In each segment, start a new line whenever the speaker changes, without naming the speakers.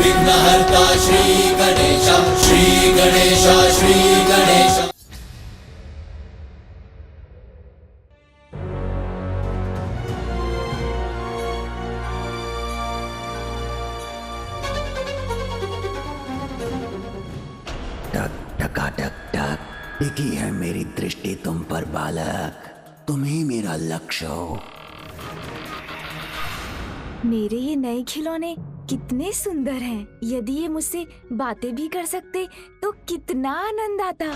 विघ्नहर्ता श्री गणेश, श्री गणेश, श्री गणेश।
टक टक टिकी है मेरी दृष्टि तुम पर बालक, तुम ही मेरा लक्ष्य हो।
मेरे ये नए खिलौने कितने सुंदर हैं। यदि ये मुझसे बातें भी कर सकते तो कितना आनंद आता।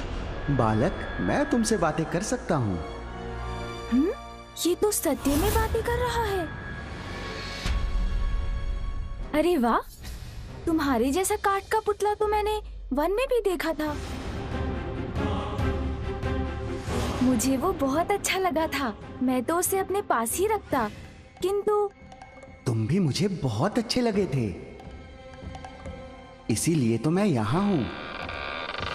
बालक, मैं तुमसे बातें कर सकता हूँ।
ये तो सत्य में बातें कर रहा है। अरे वाह, तुम्हारे जैसा काठ का पुतला तो मैंने वन में भी देखा था। मुझे वो बहुत अच्छा लगा था। मैं तो उसे अपने पास ही रखता, किंतु
तुम भी मुझे बहुत अच्छे लगे थे, इसीलिए तो मैं यहाँ हूँ।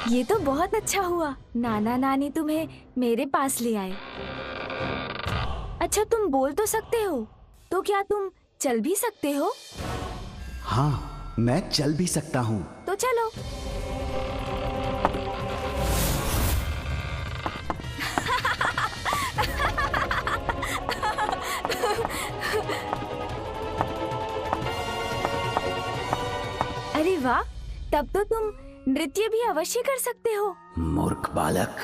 ये तो बहुत अच्छा हुआ, नाना नानी तुम्हें मेरे पास ले आए। अच्छा, तुम बोल तो सकते हो, तो क्या तुम चल भी सकते हो?
हाँ, मैं चल भी सकता हूँ।
तो चलो। अरे वाह, तब तो तुम नृत्य भी अवश्य कर सकते हो।
मूर्ख बालक,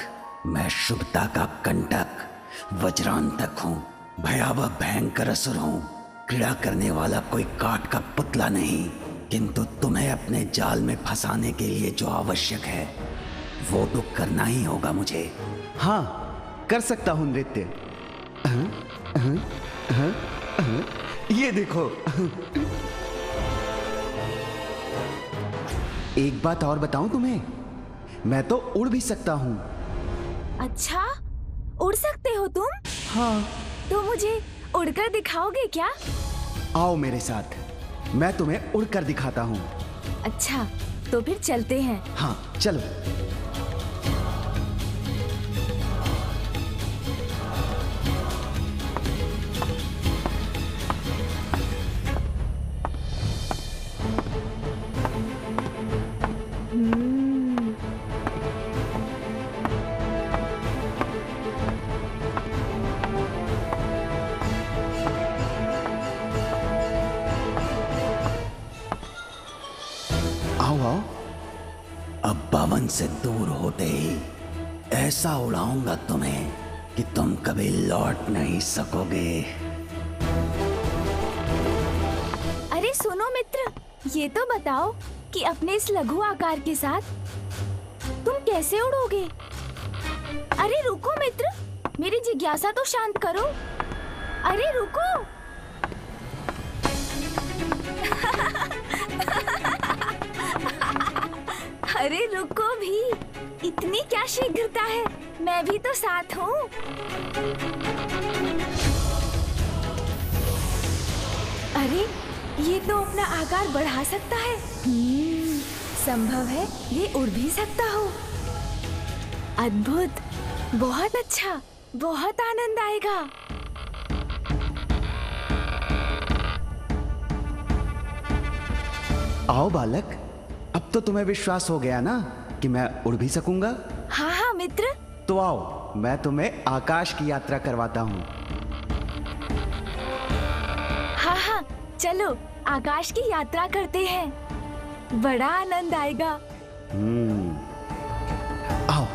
मैं शुभता का कंटक वज्रांतक हूँ, भयावह भयंकर असुर हूँ। क्रीड़ा करने वाला कोई काठ का पुतला नहीं, किंतु तुम्हें अपने जाल में फंसाने के लिए जो आवश्यक है वो तो करना ही होगा मुझे।
हाँ, कर सकता हूँ नृत्य। ये देखो। एक बात और बताऊं तुम्हें, मैं तो उड़ भी सकता हूँ।
अच्छा, उड़ सकते हो तुम?
हाँ।
तो मुझे उड़कर दिखाओगे क्या?
आओ मेरे साथ, मैं तुम्हें उड़कर दिखाता हूँ।
अच्छा, तो फिर चलते हैं।
हाँ, चलो। आओ आओ।
अब भवन से दूर होते ही ऐसा उड़ाऊंगा तुम्हें कि तुम कभी लौट नहीं सकोगे।
अरे सुनो मित्र, ये तो बताओ कि अपने इस लघु आकार के साथ तुम कैसे उड़ोगे? अरे रुको मित्र, मेरी जिज्ञासा तो शांत करो। अरे रुको। अरे रुको भी, इतनी क्या शीघ्रता है? मैं भी तो साथ हूँ। अरे ये तो अपना आकार बढ़ा सकता है। संभव है ये उड़ भी सकता हो। अद्भुत, बहुत अच्छा, बहुत आनंद आएगा।
आओ बालक, अब तो तुम्हें विश्वास हो गया ना कि मैं उड़ भी सकूंगा।
हाँ हाँ मित्र।
तो आओ, मैं तुम्हें आकाश की यात्रा करवाता हूँ।
हाँ हाँ, चलो आकाश की यात्रा करते हैं, बड़ा आनंद आएगा।
आओ।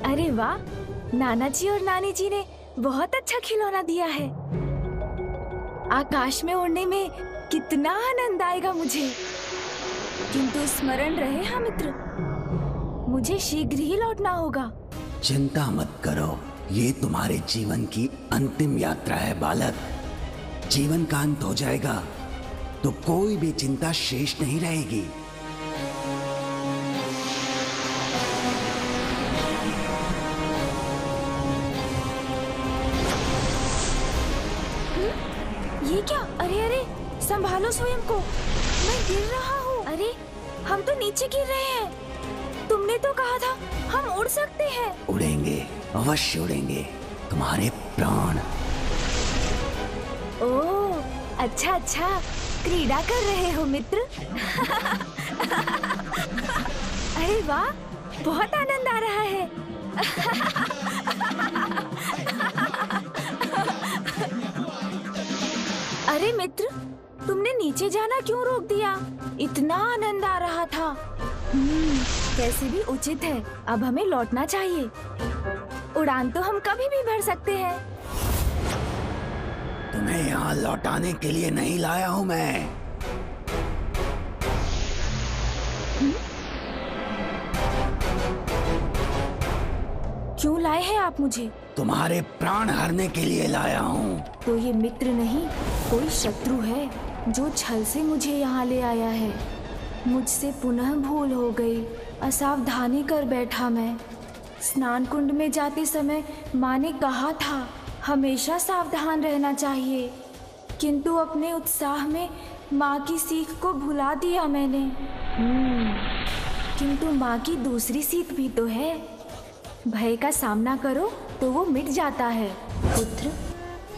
अरे वाह, नाना जी और नानी जी ने बहुत अच्छा खिलौना दिया है। आकाश में उड़ने में कितना आनंद आएगा मुझे। किंतु स्मरण रहे हाँ मित्र, मुझे शीघ्र ही लौटना होगा।
चिंता मत करो, ये तुम्हारे जीवन की अंतिम यात्रा है बालक। जीवन का अंत हो जाएगा तो कोई भी चिंता शेष नहीं रहेगी।
ये क्या? अरे अरे, संभालो स्वयं को, मैं गिर रहा हूँ। अरे हम तो नीचे गिर रहे हैं। तुमने तो कहा था हम उड़ सकते हैं।
उड़ेंगे, अवश्य उड़ेंगे, तुम्हारे प्राण।
ओह अच्छा अच्छा, क्रीड़ा कर रहे हो मित्र। अरे वाह, बहुत आनंद आ रहा है। अरे मित्र, तुमने नीचे जाना क्यों रोक दिया? इतना आनंद आ रहा था। कैसे भी उचित है, अब हमें लौटना चाहिए। उड़ान तो हम कभी भी भर सकते हैं।
तुम्हें यहाँ लौटाने के लिए नहीं लाया हूँ मैं।
क्यों लाए हैं आप मुझे?
तुम्हारे प्राण हरने के लिए लाया हूँ।
तो ये मित्र नहीं, कोई शत्रु है जो छल से मुझे यहाँ ले आया है। मुझसे पुनः भूल हो गई, असावधानी कर बैठा मैं। स्नान कुंड में जाते समय माँ ने कहा था हमेशा सावधान रहना चाहिए, किंतु अपने उत्साह में माँ की सीख को भुला दिया मैंने। किंतु माँ की दूसरी सीख भी तो है, भय का सामना करो तो वो मिट जाता है।
पुत्र,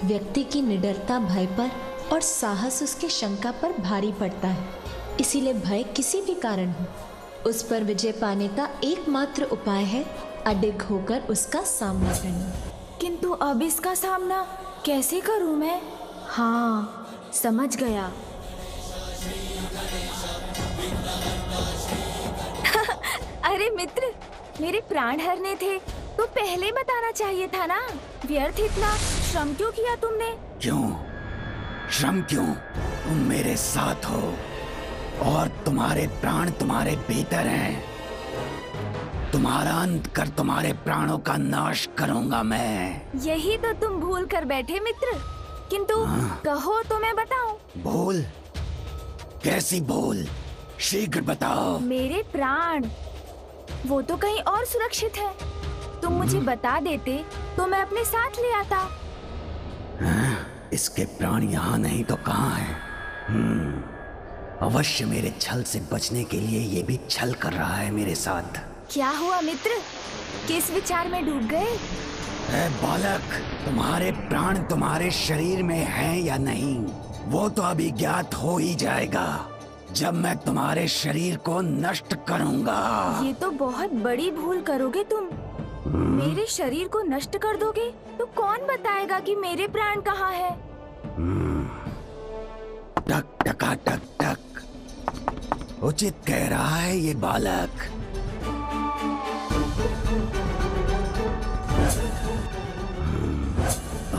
व्यक्ति की निडरता भय पर और साहस उसके शंका पर भारी पड़ता है। इसीलिए भय किसी भी कारण हो, उस पर विजय पाने का एकमात्र उपाय है अडिग होकर उसका सामना करना।
किंतु अब इसका सामना कैसे करूं मैं? हाँ, समझ गया। अरे मित्र, मेरे प्राण हरने थे तो पहले बताना चाहिए था ना। व्यर्थ इतना श्रम क्यों किया तुमने?
क्यों श्रम क्यों? तुम मेरे साथ हो और तुम्हारे प्राण तुम्हारे भीतर हैं। तुम्हारा अंत कर तुम्हारे प्राणों का नाश करूंगा मैं।
यही तो तुम भूल कर बैठे मित्र। किंतु कहो तो मैं बताऊं।
भूल? कैसी भूल? शीघ्र बताओ।
मेरे प्राण, वो तो कहीं और सुरक्षित है। तुम मुझे बता देते तो मैं अपने साथ ले आता।
इसके प्राण यहाँ नहीं तो कहाँ है? अवश्य मेरे छल से बचने के लिए ये भी छल कर रहा है मेरे साथ।
क्या हुआ मित्र, किस विचार में डूब गए?
ऐ बालक, तुम्हारे प्राण तुम्हारे शरीर में हैं या नहीं, वो तो अभी ज्ञात हो ही जाएगा जब मैं तुम्हारे शरीर को नष्ट करूंगा।
ये तो बहुत बड़ी भूल करोगे तुम। मेरे शरीर को नष्ट कर दोगे तो कौन बताएगा कि मेरे प्राण कहाँ है?
टक टका टक टक, उचित कह रहा है ये बालक।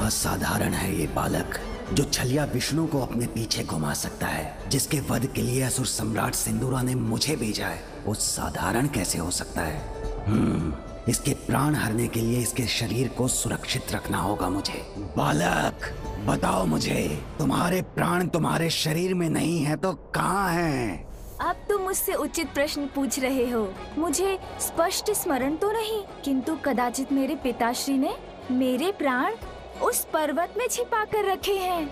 असाधारण है ये बालक, जो छलिया विष्णु को अपने पीछे घुमा सकता है, जिसके वध के लिए असुर सम्राट सिंदूरा ने मुझे भेजा है। वो साधारण कैसे हो सकता है? इसके प्राण हरने के लिए इसके शरीर को सुरक्षित रखना होगा मुझे। बालक, बताओ मुझे, तुम्हारे प्राण तुम्हारे शरीर में नहीं है तो कहाँ हैं?
अब तुम मुझसे उचित प्रश्न पूछ रहे हो। मुझे स्पष्ट स्मरण तो नहीं, किंतु कदाचित मेरे पिताश्री ने मेरे प्राण उस पर्वत में छिपा कर रखे हैं।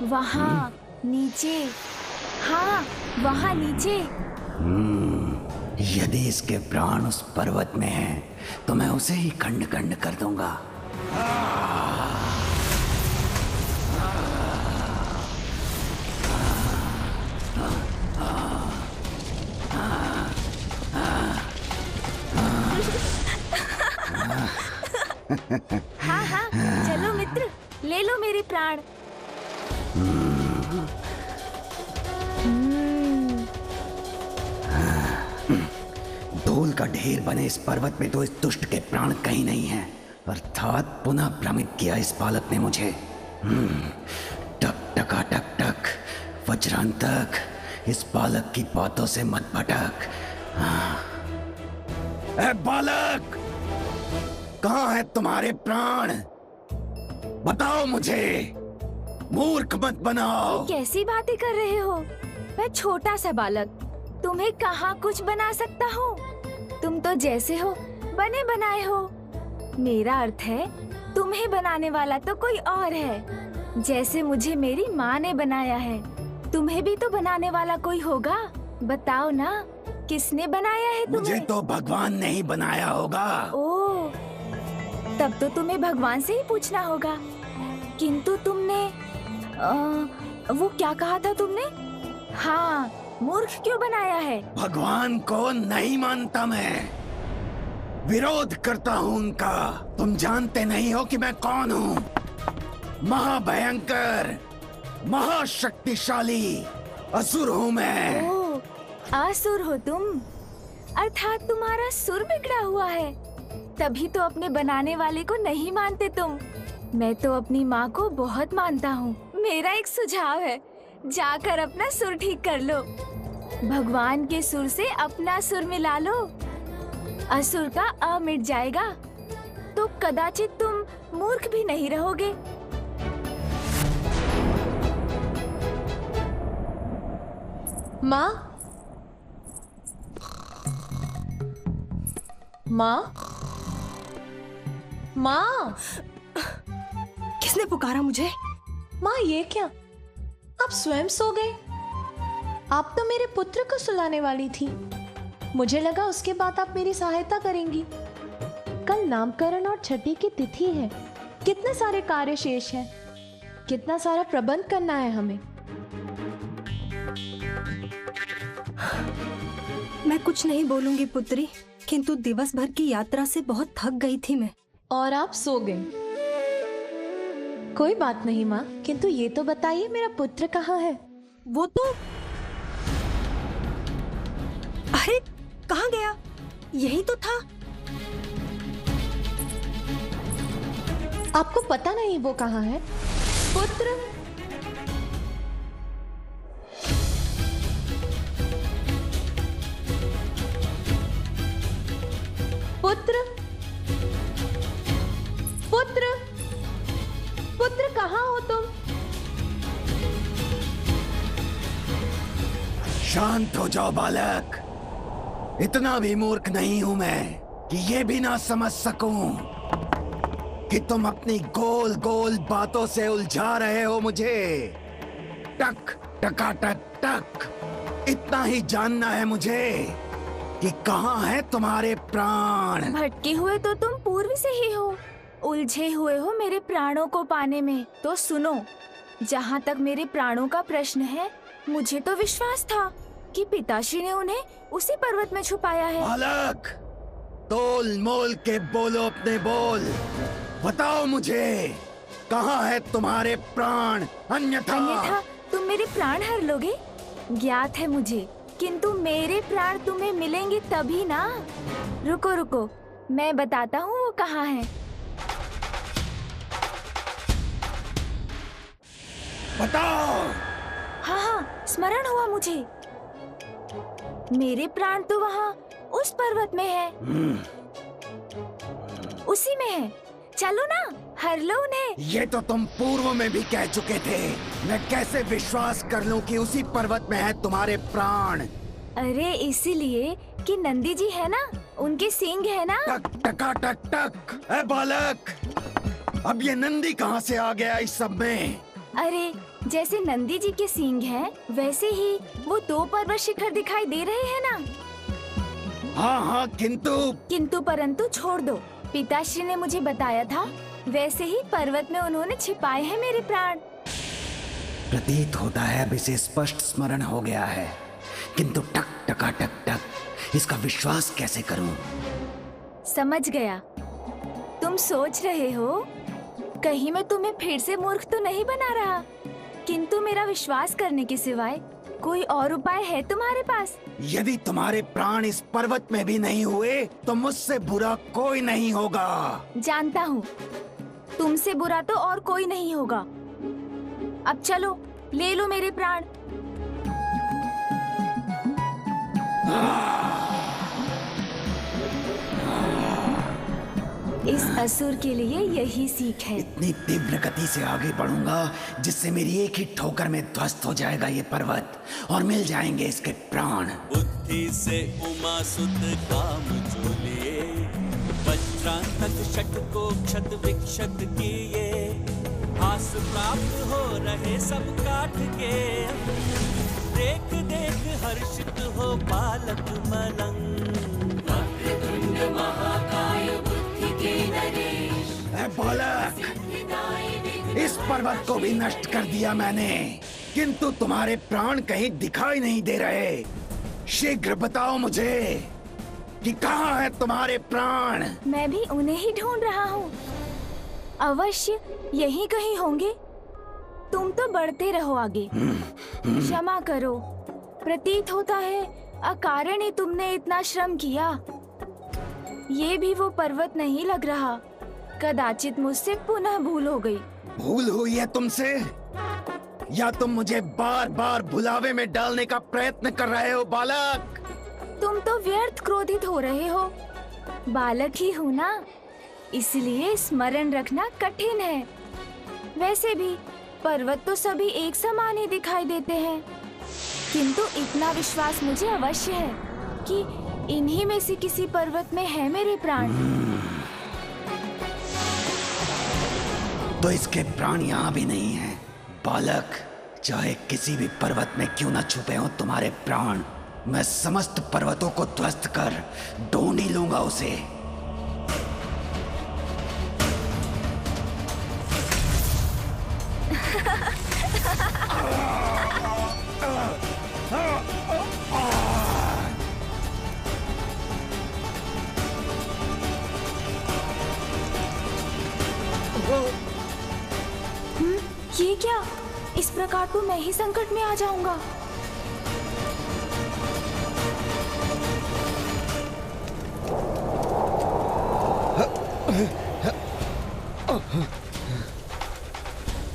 वहाँ नीचे। हाँ, वहाँ नीचे।
यदि इसके प्राण उस पर्वत में हैं, तो मैं उसे ही खंड खंड कर दूंगा।
हाँ हाँ, चलो मित्र, ले लो मेरे प्राण।
धूल का ढेर बने इस पर्वत में तो इस दुष्ट के प्राण कहीं नहीं हैं। अर्थात पुनः भ्रमित किया इस बालक ने मुझे। टक टका टक टक, वज्रांतक, इस बालक की बातों से मत भटक। ए बालक, कहाँ है तुम्हारे प्राण? बताओ मुझे, मूर्ख मत बनाओ।
कैसी बातें कर रहे हो? मैं छोटा सा बालक, तुम्हें कहाँ कुछ बना सकता हूँ? तुम तो जैसे हो बने बनाए हो। मेरा अर्थ है, तुम्हें बनाने वाला तो कोई और है, जैसे मुझे मेरी माँ ने बनाया है। तुम्हें भी तो बनाने वाला कोई होगा, बताओ ना, किसने बनाया है तुम्हें?
मुझे तो भगवान ने ही बनाया होगा।
ओह, तब तो तुम्हें भगवान से ही पूछना होगा। किंतु तुमने वो क्या कहा था तुमने? हाँ, मूर्ख क्यों बनाया है?
भगवान को नहीं मानता मैं, विरोध करता हूँ उनका। तुम जानते नहीं हो कि मैं कौन हूँ? महाभयंकर, महाशक्तिशाली असुर हूँ मैं।
ओह, असुर हो तुम, अर्थात तुम्हारा सुर बिगड़ा हुआ है, तभी तो अपने बनाने वाले को नहीं मानते तुम। मैं तो अपनी माँ को बहुत मानता हूँ। मेरा एक सुझाव है, जाकर अपना सुर ठीक कर लो। भगवान के सुर से अपना सुर मिला लो, असुर का अ मिट जाएगा, तो कदाचित तुम मूर्ख भी नहीं रहोगे।
माँ, माँ, माँ,
किसने पुकारा मुझे?
माँ ये क्या? आप स्वयं सो गए? आप तो मेरे पुत्र को सुलाने वाली थी। मुझे लगा उसके बाद आप मेरी सहायता करेंगी। कल नामकरण और छठी की तिथि है, कितने सारे कार्य शेष हैं, कितना सारा प्रबंध करना है हमें।
मैं कुछ नहीं बोलूंगी पुत्री, किंतु दिवस भर की यात्रा से बहुत थक गई थी मैं।
और आप सो गए। कोई बात नहीं माँ, किंतु ये तो बताइए मेरा पुत्र कहाँ है?
वो तो, अरे कहाँ गया? यही तो था।
आपको पता नहीं वो कहाँ है? पुत्र, पुत्र, पुत्र, पुत्र कहाँ हो तुम?
शांत हो जाओ बालक, इतना भी मूर्ख नहीं हूं मैं कि ये भी ना समझ सकूं कि तुम अपनी गोल गोल बातों से उलझा रहे हो मुझे। टक टकाटक टक, इतना ही जानना है मुझे कि कहाँ है तुम्हारे प्राण।
भटके हुए तो तुम पूर्व से ही हो, उलझे हुए हो मेरे प्राणों को पाने में। तो सुनो, जहाँ तक मेरे प्राणों का प्रश्न है, मुझे तो विश्वास था कि पिताश्री ने उन्हें उसी पर्वत में छुपाया है।
बालक, तोल मोल के बोलो अपने बोल, बताओ मुझे कहाँ है तुम्हारे प्राण, अन्यथा
तुम मेरे प्राण हर लोगे। ज्ञात है मुझे, किंतु मेरे प्राण तुम्हें मिलेंगे तभी ना। रुको रुको, मैं बताता हूँ वो कहाँ है।
बताओ।
हाँ हाँ, स्मरण हुआ मुझे। मेरे प्राण तो वहाँ उस पर्वत में है, उसी में है। चलो ना, हर लो उन्हें।
ये तो तुम पूर्व में भी कह चुके थे, मैं कैसे विश्वास कर लूं कि उसी पर्वत में है तुम्हारे प्राण।
अरे इसीलिए कि नंदी जी है ना, उनके सींग है ना।
टक टका टक टक। ए बालक, अब ये नंदी कहाँ से आ गया इस सब में?
अरे जैसे नंदी जी के सींग हैं, वैसे ही वो 2 पर्वत शिखर दिखाई दे रहे हैं ना।
हाँ हाँ, किंतु
परंतु छोड़ दो। पिताश्री ने मुझे बताया था, वैसे ही पर्वत में उन्होंने छिपाए हैं मेरे प्राण।
प्रतीत होता है अब इसे स्पष्ट स्मरण हो गया है, किंतु टक टका टक टक, इसका विश्वास कैसे करूं?
समझ गया, तुम सोच रहे हो कहीं मैं तुम्हें फिर से मूर्ख तो नहीं बना रहा, किंतु मेरा विश्वास करने के सिवाय कोई और उपाय है तुम्हारे पास?
यदि तुम्हारे प्राण इस पर्वत में भी नहीं हुए तो मुझसे बुरा कोई नहीं होगा।
जानता हूँ, तुमसे बुरा तो और कोई नहीं होगा। अब चलो, ले लो मेरे प्राण। इस असुर के लिए यही सीख है।
इतनी तीव्र गति से आगे बढ़ूंगा जिससे मेरी एक ही ठोकर में ध्वस्त हो जाएगा ये पर्वत और मिल जाएंगे इसके प्राण।
बुद्धि से उमा सुत काम जो लिए, वज्रांतक शठ को क्षत विक्षत किए, विश्वास प्राप्त हो रहे सब काट के। देख देख हर्षित हो बालक मलंग।
ऐ बालक, इस पर्वत को भी नष्ट कर दिया मैंने, किंतु तुम्हारे प्राण कहीं दिखाई नहीं दे रहे। शीघ्र बताओ मुझे कि कहाँ है तुम्हारे प्राण?
मैं भी उन्हें ही ढूंढ रहा हूँ। अवश्य यहीं कहीं होंगे। तुम तो बढ़ते रहो आगे। क्षमा करो, प्रतीत होता है अकारण ही तुमने इतना श्रम किया। ये भी वो पर्वत नहीं लग रहा। कदाचित मुझसे पुनः भूल हो गई।
भूल हुई है तुमसे, या तुम मुझे बार बार भुलावे में डालने का प्रयत्न कर रहे हो बालक?
तुम तो व्यर्थ क्रोधित हो रहे हो। बालक ही हूँ ना, इसलिए स्मरण रखना कठिन है। वैसे भी पर्वत तो सभी एक समान ही दिखाई देते हैं, किंतु इतना विश्वास मुझे अवश्य है कि इन्हीं में से किसी पर्वत में है मेरे प्राण।
तो इसके प्राण यहाँ भी नहीं हैं। बालक, चाहे किसी भी पर्वत में क्यों न छुपे हो तुम्हारे प्राण, मैं समस्त पर्वतों को ध्वस्त कर ढूंढ ही लूंगा उसे।
ये क्या? इस प्रकार तो मैं ही संकट में आ जाऊंगा।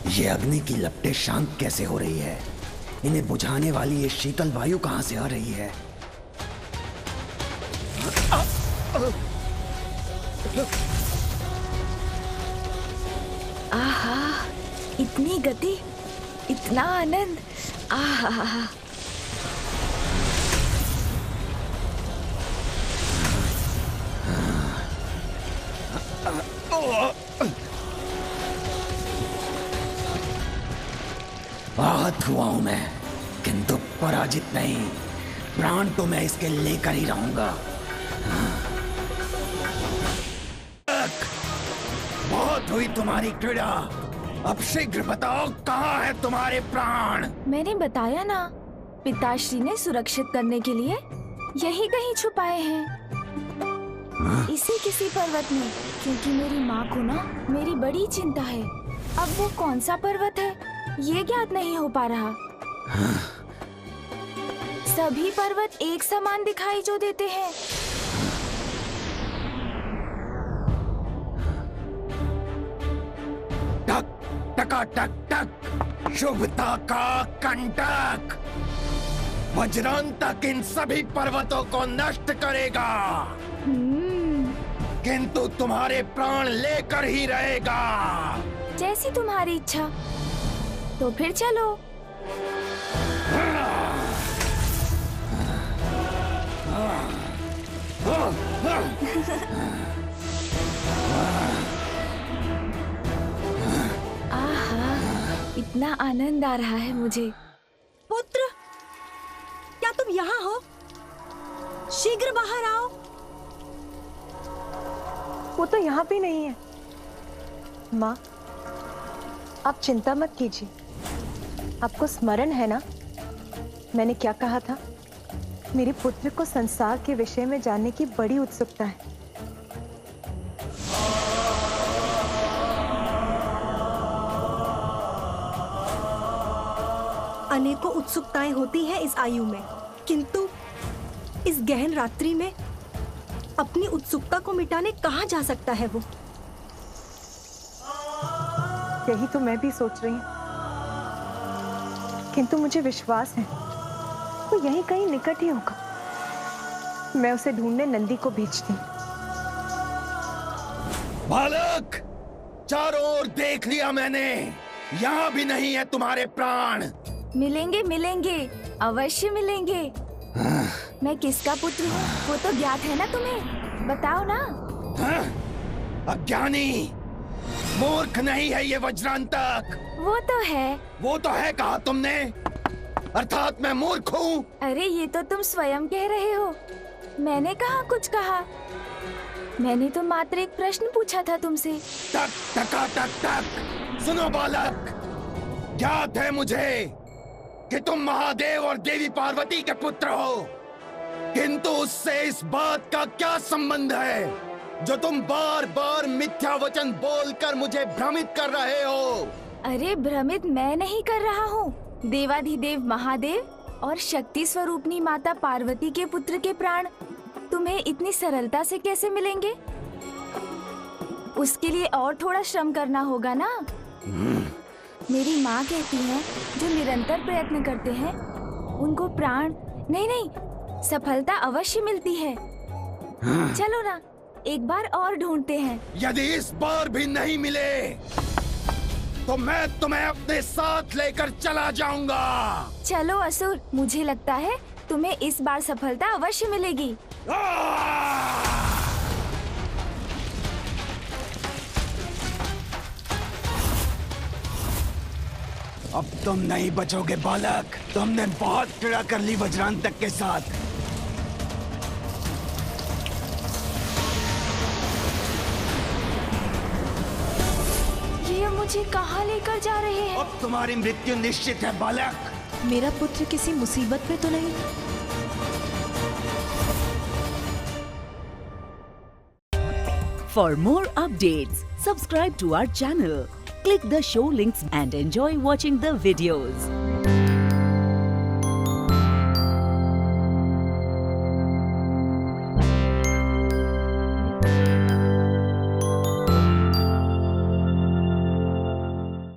ये अग्नि की लपटें शांत कैसे हो रही है? इन्हें बुझाने वाली ये शीतल वायु कहां से आ रही है?
आहा, इतनी गति, इतना आनंद। आहा,
आहत हुआ हूं मैं, किंतु पराजित नहीं। प्राण तो मैं इसके लेकर ही रहूंगा। बहुत हुई तुम्हारी क्रीड़ा, अब शीघ्र बताओ कहाँ है तुम्हारे प्राण?
मैंने बताया ना, पिताश्री ने सुरक्षित करने के लिए यही कहीं छुपाए हैं, इसी किसी पर्वत में। क्योंकि मेरी माँ को ना मेरी बड़ी चिंता है। अब वो कौन सा पर्वत है ये ज्ञात नहीं हो पा रहा। सभी पर्वत एक समान दिखाई जो देते हैं।
टक टका टक टक, शुभता का कंटक। वज्रांतक इन सभी पर्वतों को नष्ट करेगा, किंतु तुम्हारे प्राण लेकर ही रहेगा।
जैसी तुम्हारी इच्छा। तो फिर चलो। आहा, इतना आनंद आ रहा है मुझे।
पुत्र, क्या तुम यहाँ हो? शीघ्र बाहर आओ।
वो तो यहाँ भी नहीं है। माँ, आप चिंता मत कीजिए। आपको स्मरण है ना, मैंने क्या कहा था? मेरे पुत्र को संसार के विषय में जानने की बड़ी उत्सुकता है।
अनेकों उत्सुकताएं होती हैं इस आयु में, किंतु इस गहन रात्रि में अपनी उत्सुकता को मिटाने कहाँ जा सकता है वो?
यही तो मैं भी सोच रही हूँ, किंतु मुझे विश्वास है वो यहीं कहीं निकट ही होगा। मैं उसे ढूंढने नंदी को भेजती हूँ।
बालक, चारों ओर देख लिया मैंने, यहाँ भी नहीं है तुम्हारे प्राण।
मिलेंगे मिलेंगे, अवश्य मिलेंगे। मैं किसका पुत्र हूँ वो तो ज्ञात है ना तुम्हें, बताओ ना।
अज्ञानी, मूर्ख नहीं है ये वज्रांतक।
वो तो है।
वो तो है कहा तुमने, अर्थात मैं मूर्ख हूँ।
अरे ये तो तुम स्वयं कह रहे हो, मैंने कहा कुछ कहा। मैंने तो मात्र एक प्रश्न पूछा था तुमसे।
टक टका टक टक। सुनो बालक, ज्ञात है मुझे कि तुम महादेव और देवी पार्वती के पुत्र हो, किंतु उससे इस बात का क्या संबंध है जो तुम बार बार मिथ्या वचन बोलकर मुझे भ्रमित कर रहे हो?
अरे भ्रमित मैं नहीं कर रहा हूँ। देवाधिदेव महादेव और शक्ति स्वरूपनी माता पार्वती के पुत्र के प्राण तुम्हें इतनी सरलता से कैसे मिलेंगे? उसके लिए और थोड़ा श्रम करना होगा ना। मेरी माँ कहती है जो निरंतर प्रयत्न करते हैं उनको प्राण नहीं सफलता अवश्य मिलती है। चलो ना एक बार और ढूंढते हैं।
यदि इस बार भी नहीं मिले तो मैं तुम्हें अपने साथ लेकर चला जाऊंगा।
चलो असुर, मुझे लगता है तुम्हें इस बार सफलता अवश्य मिलेगी।
अब तुम नहीं बचोगे बालक, तुमने बहुत क्रीड़ा कर ली वज्रांतक के साथ।
ये मुझे कहाँ लेकर जा रहे हैं?
अब तुम्हारी मृत्यु निश्चित है बालक।
मेरा पुत्र किसी मुसीबत में तो नहीं?
For more updates, subscribe to our channel, click the show links and enjoy watching the videos.